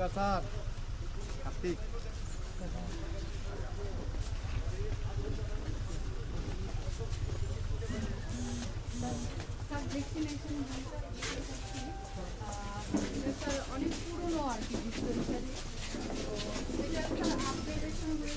Sir Kartik অনেক পুরনো আর কি ডিসপেন্সারি তো এটা একটা আপগ্রেডেশন হয়ে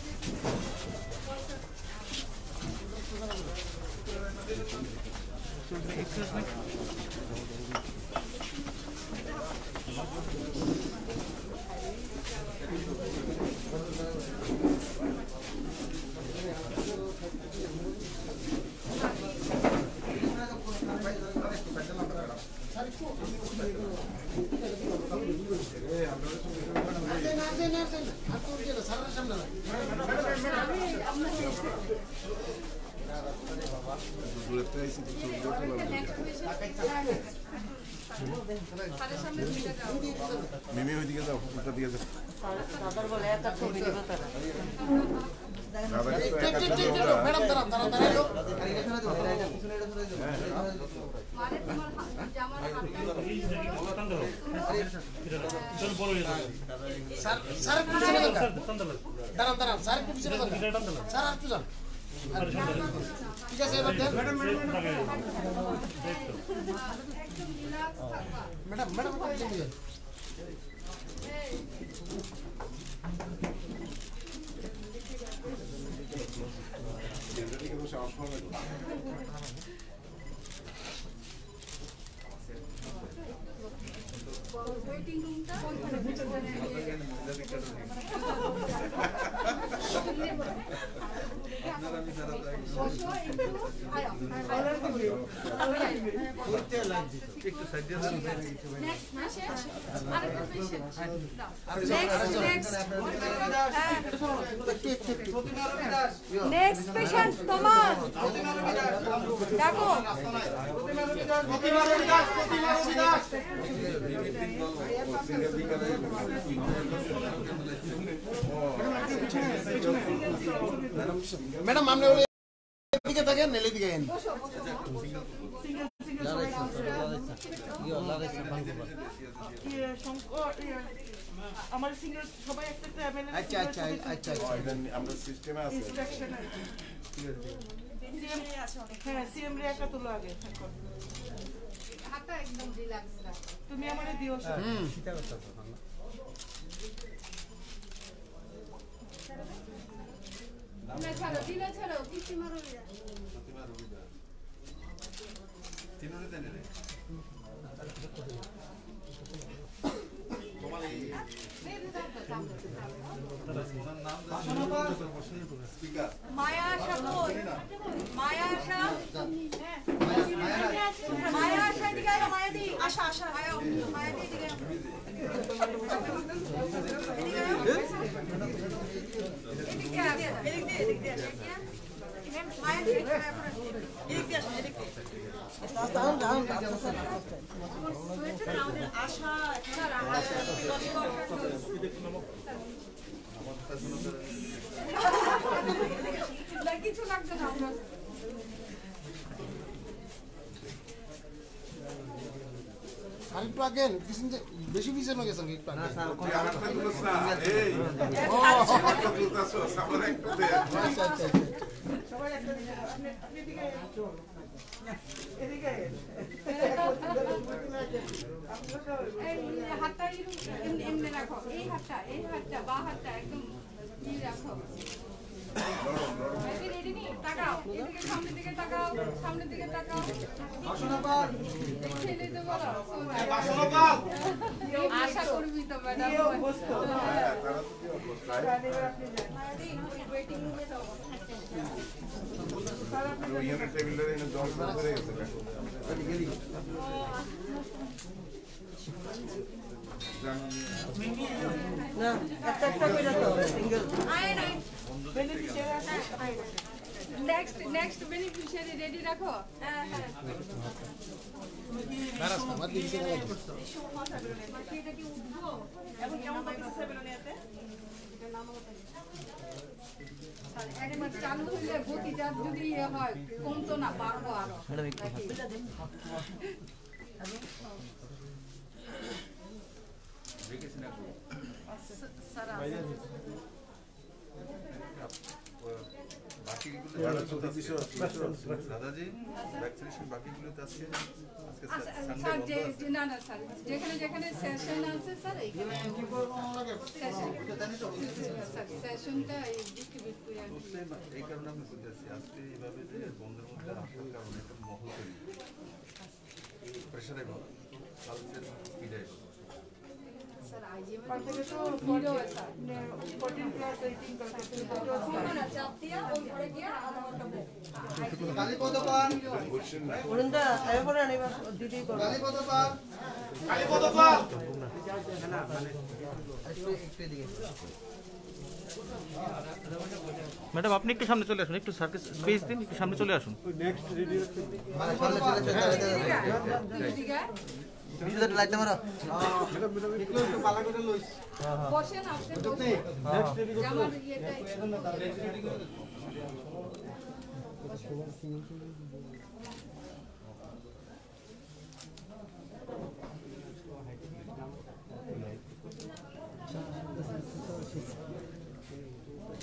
মিমি ওইদিকে যাও উল্টা দিকে যাও ঠিক আছে ম্যাডাম ম্যাডাম ওয়েটিং রুমটা নেক্সট পেশেন্ট তোমার দেখো ম্যাডাম আপনি এদিকে থাকেন এদিকে আমার সিঙ্গেল সবাই একটা আচ্ছা আচ্ছা আচ্ছা আমরা সিস্টেমে আছে হ্যাঁ সিএম রে একা তুলো আগে হাতটা একদম রিল্যাক্স রাখো তুমি আমারে দিও সব সেটা কথা না ছাড়ো দিলে ছাড়ো কিস্তি মারো তিনরে দেন রে তোমার এই স্পিকার মায়া আশা কই মায়া আশা মায়া আশা দিকে আয় মায়া দি আশা আশা মায়া দি দিকে এদিকে মায়া দি এদিকে আসো এদিকে আশা কিছু লাগবে না আমরা আরেকটু আগেন বেশি পিছনে গেছেন একটু আগে সবাই একটা দিকে আপনি এদিকে এদিকে এই হাতটা এমনি রাখো এই হাতটা বা হাতটা একদম রাখো রেডি নি তাকাও এদিকে সামনের দিকে তাকাও ছেলে তো বলো আশা করবি তো ম্যাডাম ওয়েটিং রুমে যাও ওইখানে টেবিলের এনে জল করে গেছে না একটা করে দাও সিঙ্গেল আয় নাই বেনিফিশিয়ারি আছে নেক্সট বেনিফিশিয়ারি রেডি রাখো হ্যাঁ নারাজ আমার দিকে এটা কি উঠবো এবং কেমন লাগছে বেলুনিয়াতে এটা নাম একবার চালু হইলে গতিটা যদি হয় কমতো না পারবো আরো দেখেছি না স্যার আছে। বাকিগুলো দাদাজি ভ্যাকসিনেশন বাকিগুলোতে আজকে আচ্ছা, স্যার না না স্যার যেখানে যেখানে সেশন আছে স্যার এইখানে সেশনটা ডিস্ট্রিবিউট করে আর কি। এই কারণে আমি বলতেছি আজকে এইভাবে যে বন্ধের মধ্যে আসার কারণে একটা মহল তৈরি প্রেশারে কালচার স্পিডে স্যার আইজিএম তো ভিডিও আছে স্যার 14 প্লাস 18 করতে না চাপ দিয়া ওই ঘরে গিয়া আধা ঘন্টা কালীপদ পান ওরন্দা এবারে আনিবা দিদি করো কালীপদ পান কালীপদ পান ম্যাডাম আপনি একটু সামনে চলে আসুন, একটু স্যারকে স্পেস দিন, একটু সামনে চলে আসুন। নেক্সট রেডিও বসেন আপনি জামার ইয়েটা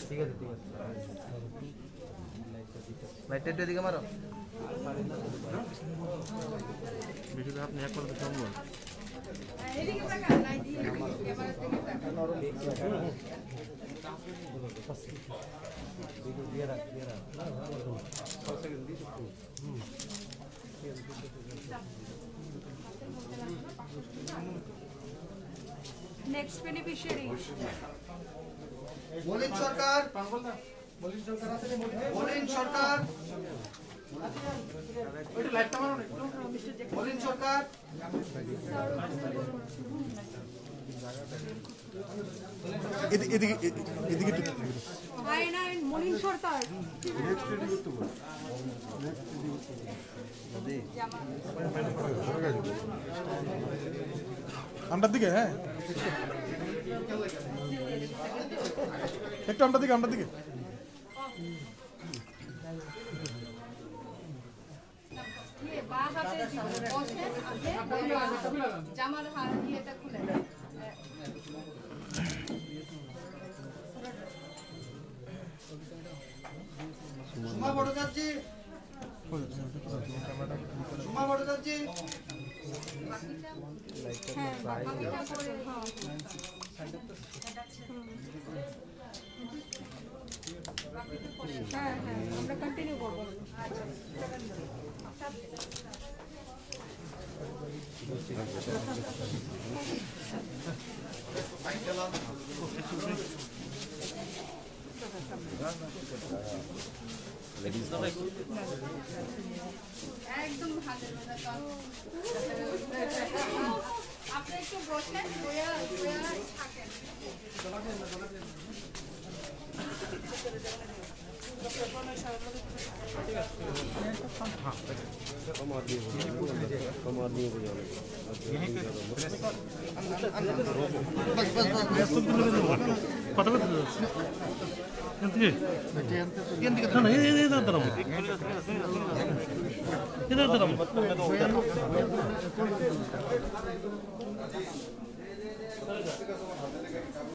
ঠিক আছে লাইটটা একটু এদিকে মারো। ভিডিওটা আপনি এক করতে সম্ভব। এদিকে টাকা নাই দিয়ে ক্যামেরা থেকে টাকা নেক্সট বেনিফিশিয়ারি মলিন সরকার মলিন সরকার মলিন সরকার এদিকে এদিকে আয়নায়ন মনিন সরকার নেক্সট রেডিও তো বল আমটার দিকে, হ্যাঁ একটু আমটার দিকে বা হাতে বসেন জামার হাত ইয়েটা খুলে সুমা ভট্টাচার্য সুমা ভট্টাচার্য হ্যাঁ বাকিটা করে হ্যাঁ হ্যাঁ আমরা কন্টিনিউ করবো একদম হাতের মধ্যে আপনি একটু বসেন বইয়া থাকেন কথা বলতে দাঁড়াবো